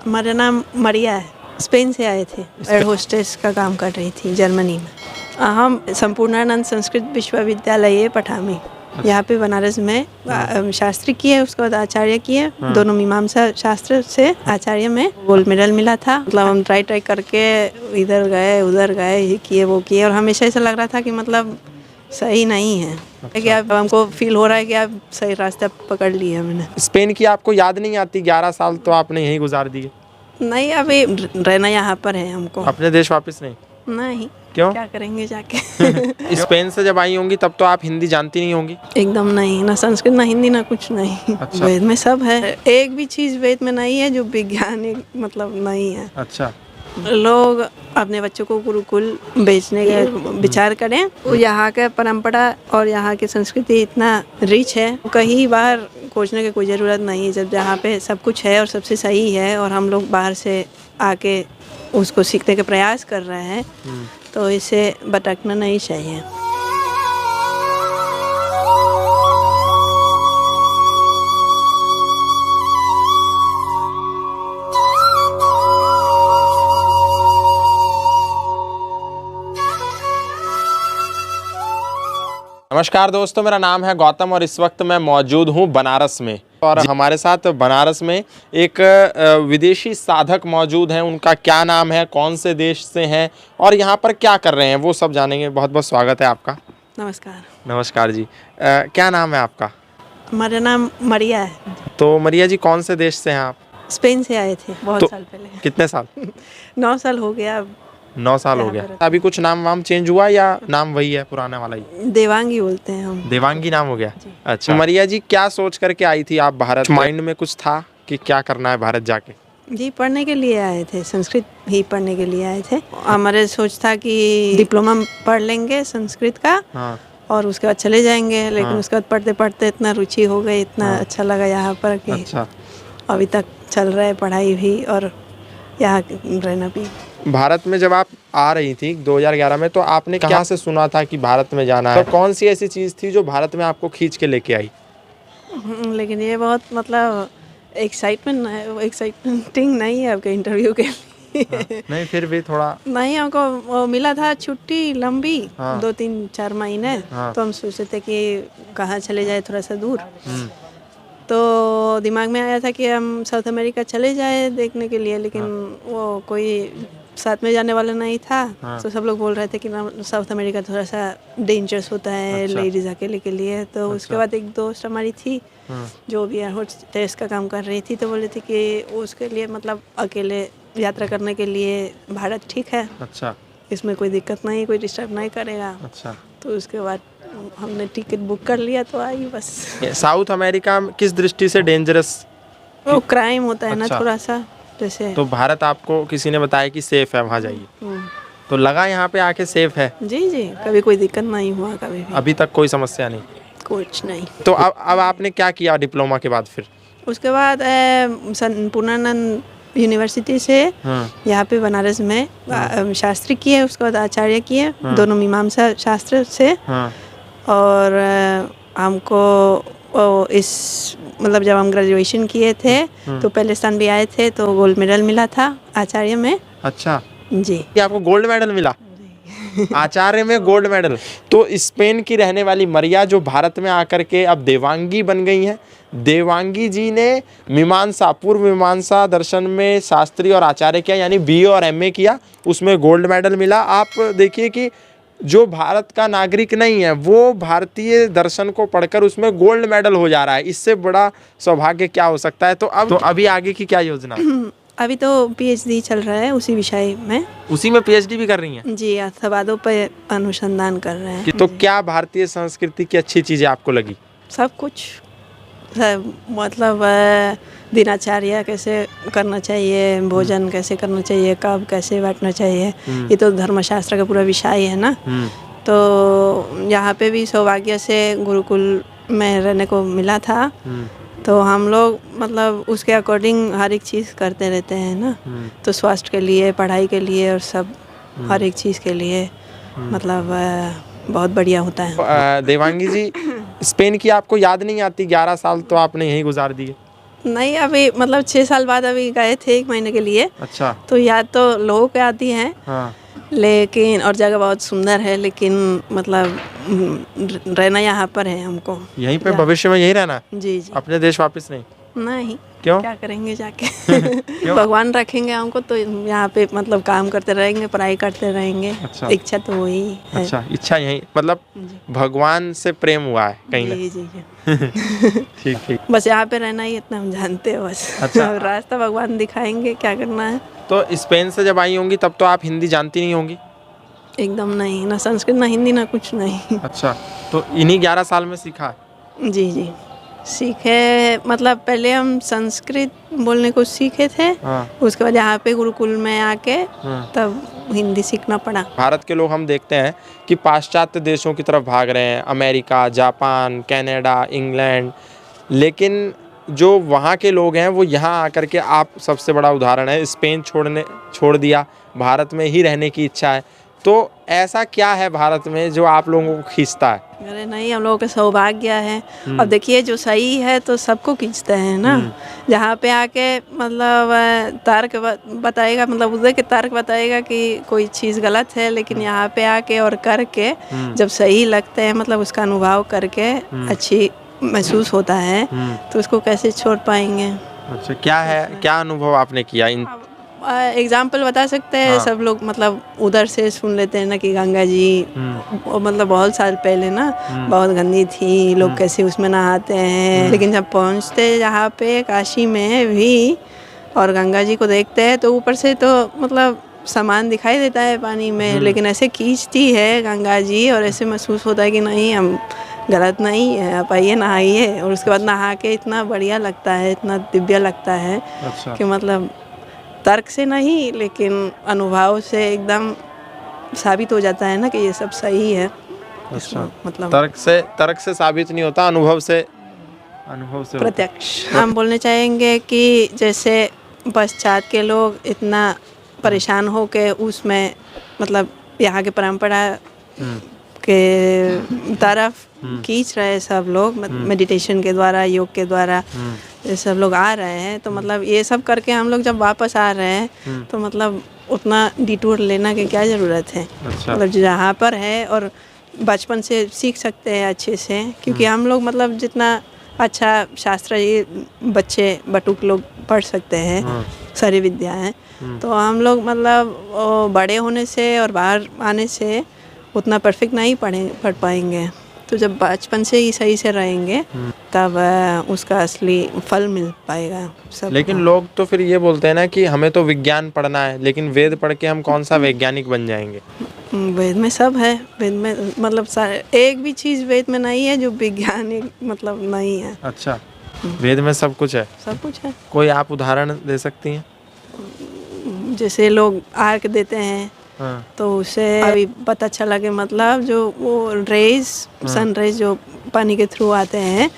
हमारा नाम मरिया है। स्पेन से आए थे, एयर होस्टेस का काम कर रही थी जर्मनी में। हम संपूर्णानंद संस्कृत विश्वविद्यालय पठामी, यहाँ पे बनारस में शास्त्री किए, उसके बाद आचार्य किए। दोनों मीमांसा शास्त्र से आचार्य में गोल्ड मेडल मिला था। मतलब हम ट्राई करके इधर गए उधर गए, ये किए वो किए, और हमेशा ऐसा लग रहा था कि मतलब सही नहीं है। अच्छा। कि अब हमको फील हो रहा है कि अब सही रास्ता पकड़ लिया मैंने। स्पेन की आपको याद नहीं आती? 11 साल तो आपने यहीं गुजार दिए। नहीं, अभी रहना यहाँ पर है हमको। अपने देश वापस नहीं? नहीं। क्यों? क्या करेंगे जाके? स्पेन से जब आई होंगी तब तो आप हिंदी जानती नहीं होंगी? एकदम नहीं, ना संस्कृत ना हिंदी ना कुछ नहीं। अच्छा। वेद में सब है, एक भी चीज वेद में नहीं है जो वैज्ञानिक मतलब नहीं है। अच्छा। लोग अपने बच्चों को गुरुकुल भेजने का विचार करें। यहाँ का परंपरा और यहाँ की संस्कृति इतना रिच है, कहीं बाहर खोजने की कोई ज़रूरत नहीं है। जब जहाँ पे सब कुछ है और सबसे सही है, और हम लोग बाहर से आके उसको सीखने का प्रयास कर रहे हैं, तो इसे भटकना नहीं चाहिए। नमस्कार दोस्तों, मेरा नाम है गौतम और इस वक्त मैं मौजूद हूँ बनारस में, और हमारे साथ बनारस में एक विदेशी साधक मौजूद हैं। उनका क्या नाम है, कौन से देश से हैं और यहाँ पर क्या कर रहे हैं, वो सब जानेंगे। बहुत बहुत स्वागत है आपका। नमस्कार। नमस्कार जी। क्या नाम है आपका? हमारा नाम मरिया है। तो मरिया जी, कौन से देश से हैं आप? स्पेन से आए थे बहुत साल पहले। कितने साल? 9 साल हो गया अब। 9 साल हो गया। अभी कुछ नाम वाम चेंज हुआ या नाम वही है पुराना वाला ही? देवांगी बोलते हैं हम। देवांगी नाम हो गया। अच्छा। मरिया जी, क्या सोच करके आई थी आप भारत? माइंड में कुछ था कि क्या करना है भारत जाके? जी, पढ़ने के लिए आए थे, संस्कृत ही पढ़ने के लिए आए थे। हमारे सोच था कि डिप्लोमा पढ़ लेंगे संस्कृत का। हाँ। और उसके बाद चले जाएंगे, लेकिन हाँ। उसके बाद पढ़ते पढ़ते इतना रुचि हो गई, इतना हाँ। अच्छा लगा यहाँ पर कि अच्छा। अभी तक चल रहा है पढ़ाई भी और यहाँ रहना भी। भारत में जब आप आ रही थी 2011 में, तो आपने कहाँ से सुना था कि भारत में जाना है? तो कौन सी ऐसी चीज़ थी जो भारत में आपको खींच के लेके आई? लेकिन ये बहुत मतलब एक्साइटमेंटिंग नहीं है आपके इंटरव्यू के लिए। हाँ, नहीं फिर भी थोड़ा नहीं, हमको मिला था छुट्टी लंबी। हाँ। 2-3-4 महीने। हाँ। तो हम सोचे थे कि कहाँ चले जाए, थोड़ा सा दूर। तो दिमाग में आया था कि हम साउथ अमेरिका चले जाए देखने के लिए, लेकिन हाँ। वो कोई साथ में जाने वाला नहीं था। हाँ। तो सब लोग बोल रहे थे कि साउथ अमेरिका थोड़ा सा डेंजरस होता है। अच्छा। लेडीज अकेले के लिए। तो अच्छा। उसके बाद एक दोस्त हमारी थी। हाँ। जो भी एयर होस्टेस का काम कर रही थी, तो बोले थे कि उसके लिए मतलब अकेले यात्रा करने के लिए भारत ठीक है। अच्छा। इसमें कोई दिक्कत नहीं, कोई डिस्टर्ब नहीं करेगा। अच्छा। तो उसके बाद हमने टिकट बुक कर लिया तो आई बस। साउथ अमेरिका किस दृष्टि से डेंजरस? वो क्राइम होता है। अच्छा। ना थोड़ा सा जैसे। तो भारत आपको किसी ने बताया कि सेफ है, वहाँ जाइए, तो लगा यहाँ पे आके सेफ है? जी जी, कभी कोई दिक्कत नहीं हुआ कभी भी। अभी तक कोई समस्या नहीं? कुछ नहीं। तो अब आपने क्या किया डिप्लोमा के बाद? फिर उसके बाद संपूर्णानंद यूनिवर्सिटी से यहाँ पे बनारस में शास्त्री किए, उसके बाद आचार्य किए। दोनों मीमांसा शास्त्र से। और हमको इस मतलब जब हम ग्रेजुएशन किए थे तो पहले स्थान भी आए थे, तो गोल्ड मेडल मिला था आचार्य में। अच्छा जी। आपको गोल्ड मेडल मिला? आचार्य में गोल्ड मेडल। तो स्पेन की रहने वाली मरिया जो भारत में आकर के अब देवांगी बन गई हैं। देवांगी जी ने पूर्व मीमांसा दर्शन में शास्त्री और आचार्य किया, यानी BA और MA किया, उसमें गोल्ड मेडल मिला। आप देखिए कि जो भारत का नागरिक नहीं है वो भारतीय दर्शन को पढ़कर उसमें गोल्ड मेडल हो जा रहा है। इससे बड़ा सौभाग्य क्या हो सकता है? तो अभी आगे की क्या योजना? अभी तो PhD चल रहा है उसी विषय में। उसी में PhD भी कर रही हैं? जी, अर्थवादों पर अनुसंधान कर रहे हैं। तो क्या भारतीय संस्कृति की अच्छी चीज़ें आपको लगी? सब कुछ, मतलब दिनचर्या कैसे करना चाहिए, भोजन कैसे करना चाहिए, कब कैसे बैठना चाहिए, ये तो धर्मशास्त्र का पूरा विषय है ना। तो यहाँ पे भी सौभाग्य से गुरुकुल में रहने को मिला था। तो हम लोग मतलब उसके अकॉर्डिंग हर एक चीज़ करते रहते हैं ना। तो स्वास्थ्य के लिए, पढ़ाई के लिए और सब हर एक चीज़ के लिए मतलब बहुत बढ़िया होता है। देवांगी जी, स्पेन की आपको याद नहीं आती? 11 साल तो आपने यहीं गुजार दिए। नहीं, अभी मतलब 6 साल बाद अभी गए थे 1 महीने के लिए। अच्छा। तो याद तो लोगों को आती है, हाँ। लेकिन और जगह बहुत सुंदर है, लेकिन मतलब रहना यहाँ पर है हमको। यहीं पे भविष्य में यही रहना है? जी जी। अपने देश वापस नहीं? नहीं, क्यों? क्या करेंगे जाके भगवान रखेंगे हमको तो यहाँ पे मतलब काम करते रहेंगे, पढ़ाई करते रहेंगे। अच्छा। इच्छा तो वही है। अच्छा, इच्छा यही मतलब जी भगवान से प्रेम हुआ है कहीं ना? जी जी जी। ठीक ठीक। बस यहाँ पे रहना ही इतना हम जानते हैं बस। अच्छा। रास्ता भगवान दिखाएंगे, क्या करना है। तो स्पेन से जब आई होंगी तब तो आप हिंदी जानती नहीं होंगी? एकदम नहीं, ना संस्कृत ना हिंदी ना कुछ नहीं। अच्छा, तो इन्हीं 11 साल में सीखा है? जी जी, सीखे मतलब पहले हम संस्कृत बोलने को सीखे थे। हाँ। उसके बाद यहाँ पे गुरुकुल में आके हाँ। तब हिंदी सीखना पड़ा। भारत के लोग हम देखते हैं कि पाश्चात्य देशों की तरफ भाग रहे हैं, अमेरिका, जापान, कनाडा, इंग्लैंड, लेकिन जो वहाँ के लोग हैं वो यहाँ आकर के, आप सबसे बड़ा उदाहरण है, स्पेन छोड़ दिया, भारत में ही रहने की इच्छा है। तो ऐसा क्या है भारत में जो आप लोगों को खींचता है? अरे नहीं, हम लोगों का सौभाग्य है। और देखिए जो सही है तो सबको खींचते हैं ना। जहाँ पे आके मतलब तर्क बताएगा, मतलब उधर के तर्क बताएगा कि कोई चीज़ गलत है, लेकिन यहाँ पे आके और करके जब सही लगते हैं, मतलब उसका अनुभव करके अच्छी महसूस होता है, तो उसको कैसे छोड़ पाएंगे। अच्छा, क्या है, क्या अनुभव आपने किया इन? एग्जाम्पल बता सकते हैं। हाँ। सब लोग मतलब उधर से सुन लेते हैं ना कि गंगा जी मतलब बहुत साल पहले ना बहुत गंदी थी, लोग कैसे उसमें नहाते हैं। लेकिन जब पहुंचते यहाँ पे काशी में भी और गंगा जी को देखते हैं तो ऊपर से तो मतलब सामान दिखाई देता है पानी में, लेकिन ऐसे खींचती है गंगा जी और ऐसे महसूस होता है कि नहीं, हम गलत नहीं है, आप आइए नहाइए। और उसके बाद नहा के इतना बढ़िया लगता है, इतना दिव्य लगता है। अच्छा। कि मतलब तर्क से नहीं, लेकिन अनुभव से एकदम साबित हो जाता है ना कि ये सब सही है। अच्छा, मतलब तर्क से साबित नहीं होता, अनुभव से प्रत्यक्ष। हम बोलने चाहेंगे कि जैसे पश्चात के लोग इतना परेशान हो के उसमें मतलब यहाँ की परंपरा के तरफ खींच रहे हैं सब लोग, मेडिटेशन के द्वारा, योग के द्वारा ये सब लोग आ रहे हैं। तो मतलब ये सब करके हम लोग जब वापस आ रहे हैं तो मतलब उतना डिटूर लेना की क्या ज़रूरत है। अच्छा। मतलब जहाँ पर है और बचपन से सीख सकते हैं अच्छे से, क्योंकि हम लोग मतलब जितना अच्छा शास्त्र ये बच्चे बटुक लोग पढ़ सकते हैं, सारी विद्याएं, तो हम लोग मतलब बड़े होने से और बाहर आने से उतना परफेक्ट नहीं पढ़ पाएंगे। तो जब बचपन से ही सही से रहेंगे तब उसका असली फल मिल पाएगा सब। लेकिन लोग तो फिर ये बोलते हैं ना कि हमें तो विज्ञान पढ़ना है, लेकिन वेद पढ़ के हम कौन सा वैज्ञानिक बन जाएंगे? वेद में सब है। वेद में मतलब एक भी चीज़ वेद में नहीं है जो वैज्ञानिक मतलब नहीं है। अच्छा, वेद में सब कुछ है? सब कुछ है। कोई आप उदाहरण दे सकती हैं? जैसे लोग आर्क देते हैं, हाँ। तो उसे अभी पता चला कि मतलब जो वो रेज, सन रेज जो पानी के थ्रू आते हैं,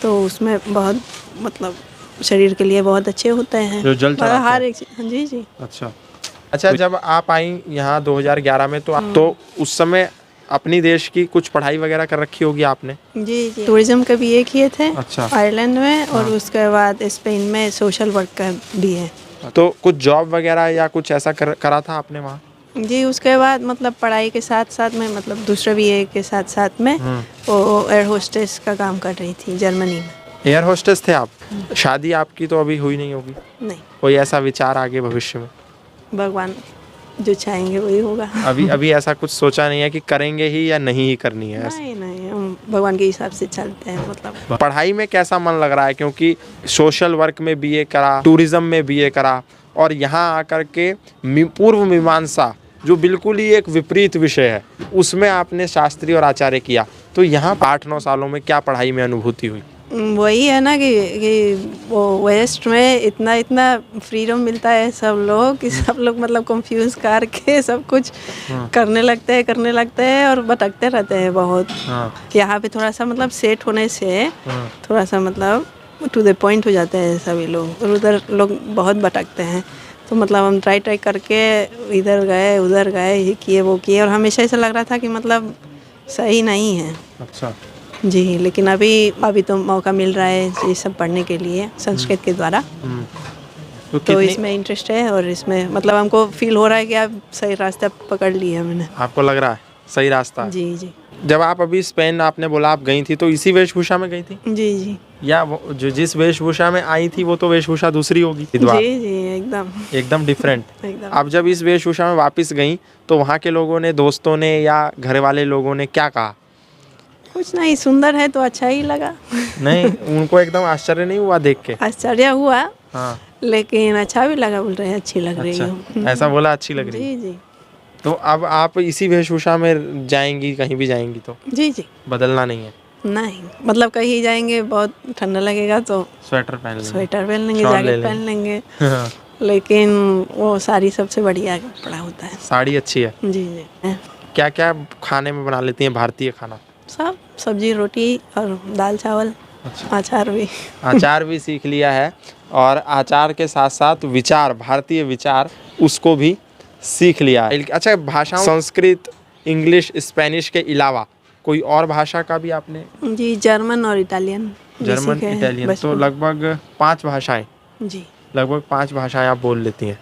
तो उसमें बहुत मतलब शरीर के लिए बहुत अच्छे होते हैं, जो जल चढ़ाते हैं। हर एक चीज। जी जी। अच्छा, जब आप आई यहाँ 2011 में तो उस समय अपनी देश की कुछ पढ़ाई वगैरह कर रखी होगी आपने? जी जी, टूरिज्म का BA किए थे। अच्छा। आयरलैंड में, और उसके बाद स्पेन में सोशल वर्क का BA। तो कुछ जॉब वगैरह या कुछ ऐसा करा था आपने वहाँ? जी, उसके बाद मतलब पढ़ाई के साथ साथ में मतलब दूसरा BA के साथ साथ में वो एयर होस्टेस का काम कर रही थी जर्मनी में। एयर होस्टेस थे आप? शादी आपकी तो अभी हुई नहीं होगी? नहीं। कोई ऐसा विचार आगे भविष्य में? भगवान जो चाहेंगे वही होगा। अभी ऐसा कुछ सोचा नहीं है कि करेंगे ही या नहीं ही करनी है? नहीं, हम भगवान के हिसाब से चलते हैं। मतलब पढ़ाई में कैसा मन लग रहा है, क्योंकि सोशल वर्क में BA करा, टूरिज्म में BA करा, और यहाँ आकर के पूर्व मीमांसा जो बिल्कुल ही एक विपरीत विषय है उसमें आपने शास्त्री और आचार्य किया, तो यहाँ 8-9 सालों में क्या पढ़ाई में अनुभूति हुई? वही है ना कि वो वेस्ट में इतना फ्रीडम मिलता है सब लोग कि सब लोग मतलब कंफ्यूज करके सब कुछ करने लगते हैं और भटकते रहते हैं बहुत। यहाँ पे थोड़ा सा मतलब सेट होने से थोड़ा सा मतलब टू द पॉइंट हो जाते हैं सभी लोग, और उधर लोग बहुत भटकते हैं। तो मतलब हम ट्राई करके इधर गए उधर गए, ये किए वो किए, और हमेशा ऐसा लग रहा था कि मतलब सही नहीं है। अच्छा, जी, लेकिन अभी तो मौका मिल रहा है ये सब पढ़ने के लिए संस्कृत के द्वारा। तो तो इसमें इंटरेस्ट है और इसमें मतलब हमको फील हो रहा है कि आप सही रास्ता पकड़ लिया मैंने। आपको लग रहा है सही रास्ता है? जी जी जब आप अभी स्पेन आपने बोला आप गई थी तो इसी वेशभूषा में गई थी, जी जी या वो जो जिस वेशभूषा में आई थी वो तो वेशभूषा दूसरी होगी? जी जी एकदम डिफरेंट। एकदम। अब जब इस वेशभूषा में वापस गई तो वहाँ के लोगों ने, दोस्तों ने या घर वाले लोगों ने क्या कहा? कुछ नहीं, सुंदर है तो अच्छा ही लगा। नहीं, उनको एकदम आश्चर्य नहीं हुआ देख के? आश्चर्य हुआ, हाँ, लेकिन अच्छा भी लगा, बोल रहे हैं अच्छी लग रही अच्छा, हो। ऐसा बोला अच्छी लग रही है। जी जी तो अब आप इसी वेशभूषा में जाएंगी, कहीं भी जाएंगी तो जी जी बदलना नहीं है? नहीं, मतलब कहीं जाएंगे बहुत ठंडा लगेगा तो स्वेटर पहन लेंगे, स्वेटर पहन लेंगे, शॉल ले जैकेट पहन लेंगे, हाँ, लेकिन वो साड़ी सबसे बढ़िया कपड़ा होता है। साड़ी अच्छी है। जी जी क्या क्या खाने में बना लेती हैं भारतीय खाना? सब सब्जी रोटी और दाल चावल, अचार भी। आचार भी सीख लिया है, और आचार के साथ साथ विचार, भारतीय विचार, उसको भी सीख लिया है। अच्छा, भाषाओं, संस्कृत, इंग्लिश, स्पेनिश के अलावा कोई और भाषा का भी आपने? जी, जर्मन और इटालियन भी जर्मन, सीखे हैं इटालियन, तो बचपन। लगभग 5 भाषाएं, जी लगभग 5 भाषाएं आप बोल लेती हैं।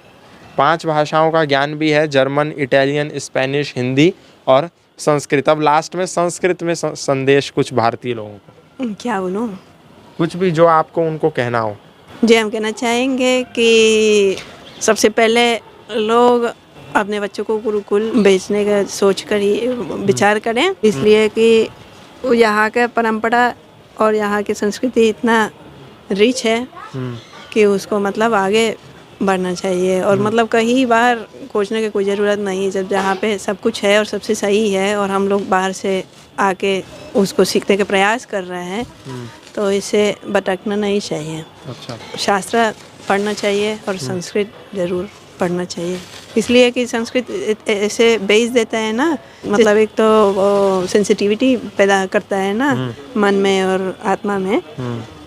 5 भाषाओं का ज्ञान भी है, जर्मन, इटालियन, स्पेनिश, हिंदी और संस्कृत। अब लास्ट में संस्कृत में संदेश कुछ भारतीय लोगों को, क्या बोलूँ? कुछ भी जो आपको उनको कहना हो। जी, हम कहना चाहेंगे कि सबसे पहले लोग अपने बच्चों को गुरुकुल भेजने का सोच कर ही विचार करें, इसलिए कि वो यहाँ का परंपरा और यहाँ की संस्कृति इतना रिच है कि उसको मतलब आगे बढ़ना चाहिए, और मतलब कहीं बाहर खोजने की कोई ज़रूरत नहीं, जब जहाँ पे सब कुछ है और सबसे सही है और हम लोग बाहर से आके उसको सीखने के प्रयास कर रहे हैं, तो इसे भटकना नहीं चाहिए। अच्छा, शास्त्र पढ़ना चाहिए और संस्कृत ज़रूर पढ़ना चाहिए, इसलिए कि संस्कृत ऐसे बेस देता है ना, मतलब एक तो सेंसिटिविटी पैदा करता है ना मन में और आत्मा में,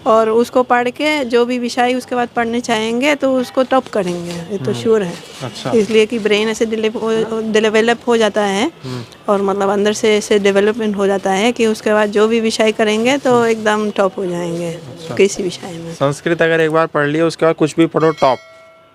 और उसको पढ़ के जो भी विषय उसके बाद पढ़ने चाहेंगे तो उसको टॉप करेंगे, ये तो श्योर है। अच्छा, इसलिए कि ब्रेन ऐसे डेवलप हो जाता है और मतलब अंदर से ऐसे डेवलपमेंट हो जाता है कि उसके बाद जो भी विषय करेंगे तो एकदम टॉप हो जाएंगे किसी विषय में। संस्कृत अगर एक बार पढ़ लिया उसके बाद कुछ भी पढ़ो टॉप,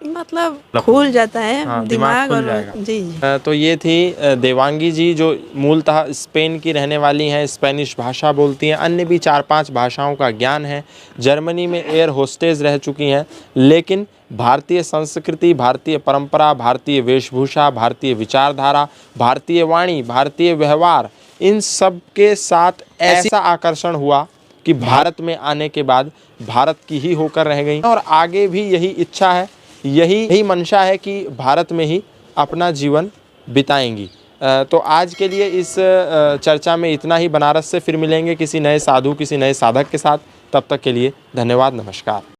मतलब खुल जाता है हाँ, दिमाग खुल और जाएगा। जी जी तो ये थी देवांगी जी, जो मूलतः स्पेन की रहने वाली हैं, स्पेनिश भाषा बोलती हैं, अन्य भी 4-5 भाषाओं का ज्ञान है, जर्मनी में एयर होस्टेस रह चुकी हैं, लेकिन भारतीय संस्कृति, भारतीय परंपरा, भारतीय वेशभूषा, भारतीय विचारधारा, भारतीय वाणी, भारतीय व्यवहार, इन सब के साथ ऐसा आकर्षण हुआ कि भारत में आने के बाद भारत की ही होकर रह गई, और आगे भी यही इच्छा है, यही मंशा है कि भारत में ही अपना जीवन बिताएंगी। तो आज के लिए इस चर्चा में इतना ही। बनारस से फिर मिलेंगे किसी नए साधु, किसी नए साधक के साथ। तब तक के लिए धन्यवाद, नमस्कार।